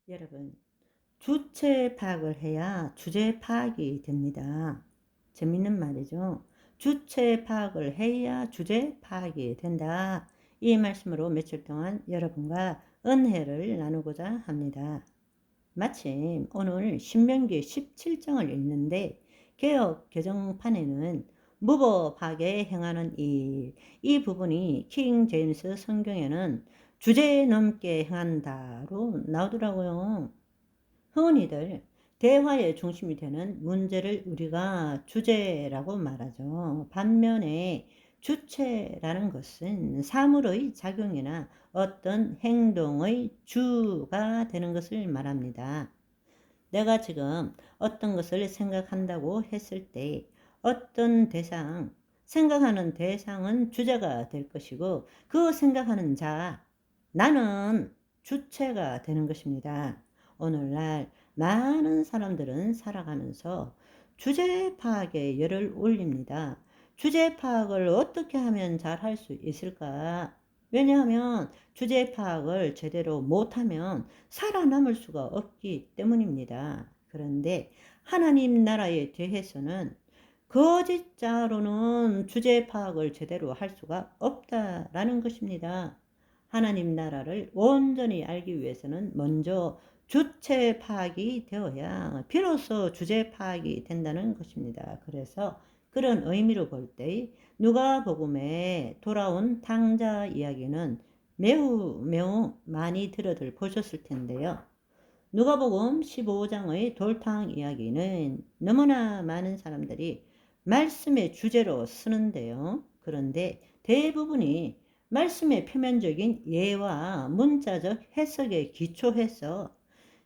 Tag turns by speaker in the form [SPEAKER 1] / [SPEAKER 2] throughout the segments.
[SPEAKER 1] 여러분, 주체 파악을 해야 주제 파악이 됩니다. 재밌는 말이죠. 주체 파악을 해야 주제 파악이 된다. 이 말씀으로 며칠 동안 여러분과 은혜를 나누고자 합니다. 마침 오늘 신명기 17장을 읽는데 개역 개정판에는 무법하게 행하는 일, 이 부분이 킹 제임스 성경에는 주제 넘게 행한다로 나오더라고요. 흔히들 대화의 중심이 되는 문제를 우리가 주제라고 말하죠. 반면에 주체라는 것은 사물의 작용이나 어떤 행동의 주가 되는 것을 말합니다. 내가 지금 어떤 것을 생각한다고 했을 때 어떤 대상, 생각하는 대상은 주제가 될 것이고 그 생각하는 자, 나는 주체가 되는 것입니다. 오늘날 많은 사람들은 살아가면서 주제 파악에 열을 올립니다. 주제 파악을 어떻게 하면 잘 할 수 있을까? 왜냐하면 주제 파악을 제대로 못하면 살아남을 수가 없기 때문입니다. 그런데 하나님 나라에 대해서는 거짓자로는 주제 파악을 제대로 할 수가 없다라는 것입니다. 하나님 나라를 온전히 알기 위해서는 먼저 주체 파악이 되어야 비로소 주제 파악이 된다는 것입니다. 그래서 그런 의미로 볼 때 누가복음에 돌아온 탕자 이야기는 매우 많이 들어들 보셨을 텐데요. 누가복음 15장의 돌탕 이야기는 너무나 많은 사람들이 말씀의 주제로 쓰는데요. 그런데 대부분이 말씀의 표면적인 예와 문자적 해석에 기초해서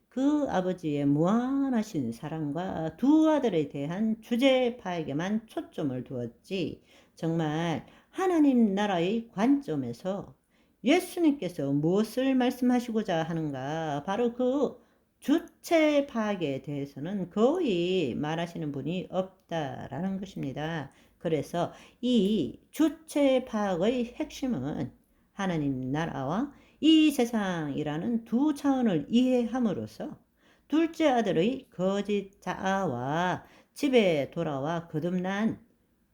[SPEAKER 1] 그 아버지의 무한하신 사랑과 두 아들에 대한 주제 파악에만 초점을 두었지, 정말 하나님 나라의 관점에서 예수님께서 무엇을 말씀하시고자 하는가, 바로 그 주체 파악에 대해서는 거의 말하시는 분이 없다라는 것입니다. 그래서 이 주체 파악의 핵심은 하나님 나라와 이 세상이라는 두 차원을 이해함으로써 둘째 아들의 거짓 자아와 집에 돌아와 거듭난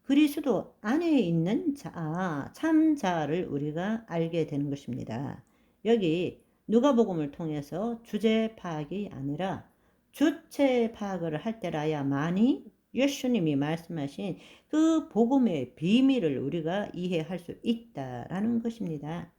[SPEAKER 1] 그리스도 안에 있는 자아, 참 자아를 우리가 알게 되는 것입니다. 여기 누가복음을 통해서 주제 파악이 아니라 주체 파악을 할 때라야만이 예수님이 말씀하신 그 복음의 비밀을 우리가 이해할 수 있다라는 것입니다.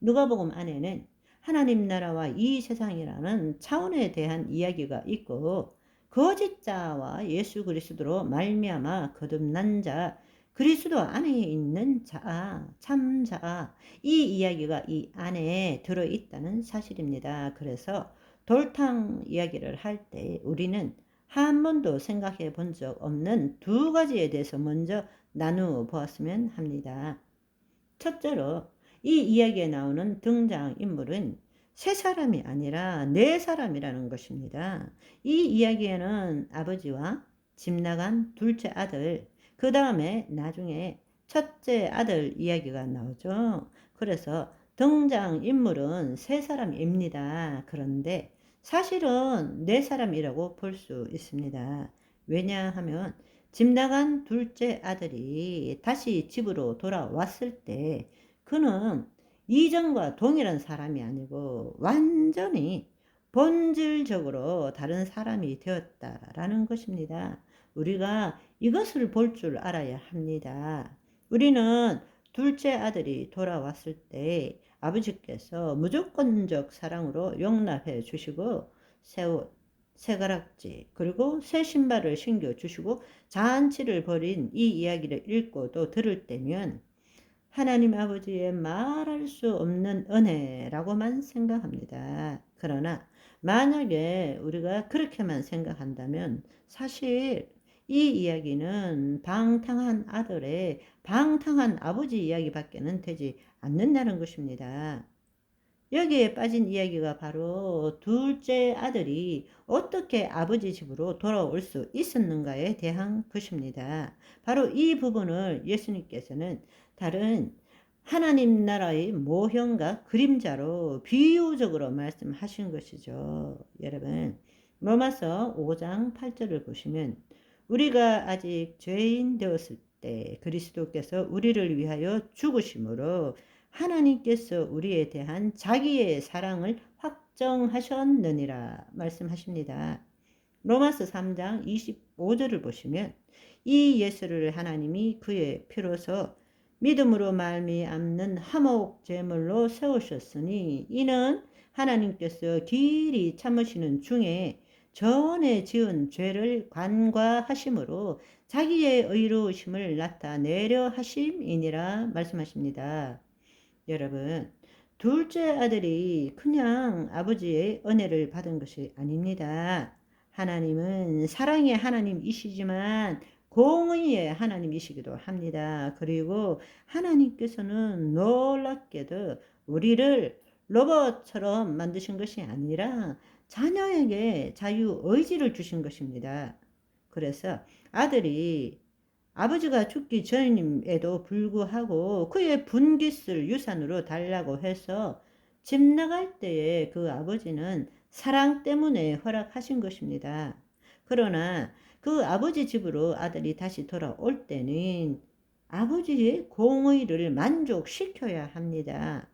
[SPEAKER 1] 누가복음 안에는 하나님 나라와 이 세상이라는 차원에 대한 이야기가 있고 거짓자와 예수 그리스도로 말미암아 거듭난 자, 그리스도 안에 있는 자, 참자, 이 이야기가 이 안에 들어있다는 사실입니다. 그래서 돌탕 이야기를 할 때 우리는 한 번도 생각해 본 적 없는 두 가지에 대해서 먼저 나누어 보았으면 합니다. 첫째로 이 이야기에 나오는 등장인물은 세 사람이 아니라 네 사람이라는 것입니다. 이 이야기에는 아버지와 집 나간 둘째 아들, 그 다음에 나중에 첫째 아들 이야기가 나오죠. 그래서 등장인물은 세 사람입니다. 그런데 사실은 네 사람이라고 볼 수 있습니다. 왜냐하면 집 나간 둘째 아들이 다시 집으로 돌아왔을 때 그는 이전과 동일한 사람이 아니고 완전히 본질적으로 다른 사람이 되었다라는 것입니다. 우리가 이것을 볼 줄 알아야 합니다. 우리는 둘째 아들이 돌아왔을 때 아버지께서 무조건적 사랑으로 용납해 주시고 새 옷, 새 가락지, 그리고 새 신발을 신겨주시고 잔치를 벌인 이 이야기를 읽고 또 들을 때면 하나님 아버지의 말할 수 없는 은혜라고만 생각합니다. 그러나 만약에 우리가 그렇게만 생각한다면 사실 이 이야기는 방탕한 아들의 방탕한 아버지 이야기밖에는 되지 않는다는 것입니다. 여기에 빠진 이야기가 바로 둘째 아들이 어떻게 아버지 집으로 돌아올 수 있었는가에 대한 것입니다. 바로 이 부분을 예수님께서는 다른 하나님 나라의 모형과 그림자로 비유적으로 말씀하신 것이죠. 여러분, 로마서 5장 8절을 보시면 우리가 아직 죄인 되었을 때 그리스도께서 우리를 위하여 죽으심으로 하나님께서 우리에 대한 자기의 사랑을 확정하셨느니라 말씀하십니다. 로마서 3장 25절을 보시면 이 예수를 하나님이 그의 피로서 믿음으로 말미암는 화목 제물로 세우셨으니 이는 하나님께서 길이 참으시는 중에 전에 지은 죄를 간과하심으로 자기의 의로우심을 나타내려 하심이니라 말씀하십니다. 여러분, 둘째 아들이 그냥 아버지의 은혜를 받은 것이 아닙니다. 하나님은 사랑의 하나님이시지만 공의의 하나님이시기도 합니다. 그리고 하나님께서는 놀랍게도 우리를 로봇처럼 만드신 것이 아니라 자녀에게 자유의지를 주신 것입니다. 그래서 아들이 아버지가 죽기 전임에도 불구하고 그의 분깃을 유산으로 달라고 해서 집 나갈 때에 그 아버지는 사랑 때문에 허락하신 것입니다. 그러나 그 아버지 집으로 아들이 다시 돌아올 때는 아버지의 공의를 만족시켜야 합니다.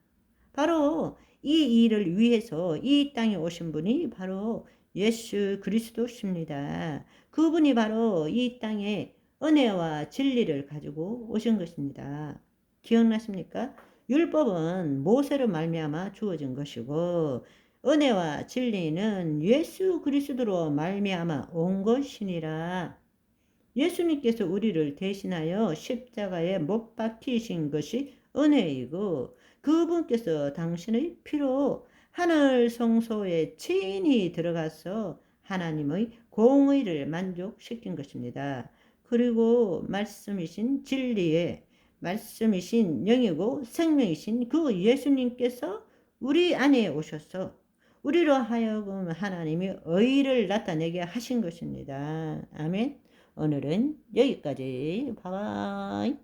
[SPEAKER 1] 바로 이 일을 위해서 이 땅에 오신 분이 바로 예수 그리스도십니다. 그분이 바로 이 땅에 은혜와 진리를 가지고 오신 것입니다. 기억나십니까? 율법은 모세로 말미암아 주어진 것이고 은혜와 진리는 예수 그리스도로 말미암아 온 것이니라. 예수님께서 우리를 대신하여 십자가에 못 박히신 것이 은혜이고 그분께서 당신의 피로 하늘 성소에 친히 들어가서 하나님의 공의를 만족시킨 것입니다. 그리고 말씀이신 진리의 말씀이신 영이고 생명이신 그 예수님께서 우리 안에 오셔서 우리로 하여금 하나님의 의를 나타내게 하신 것입니다. 아멘. 오늘은 여기까지. 바이.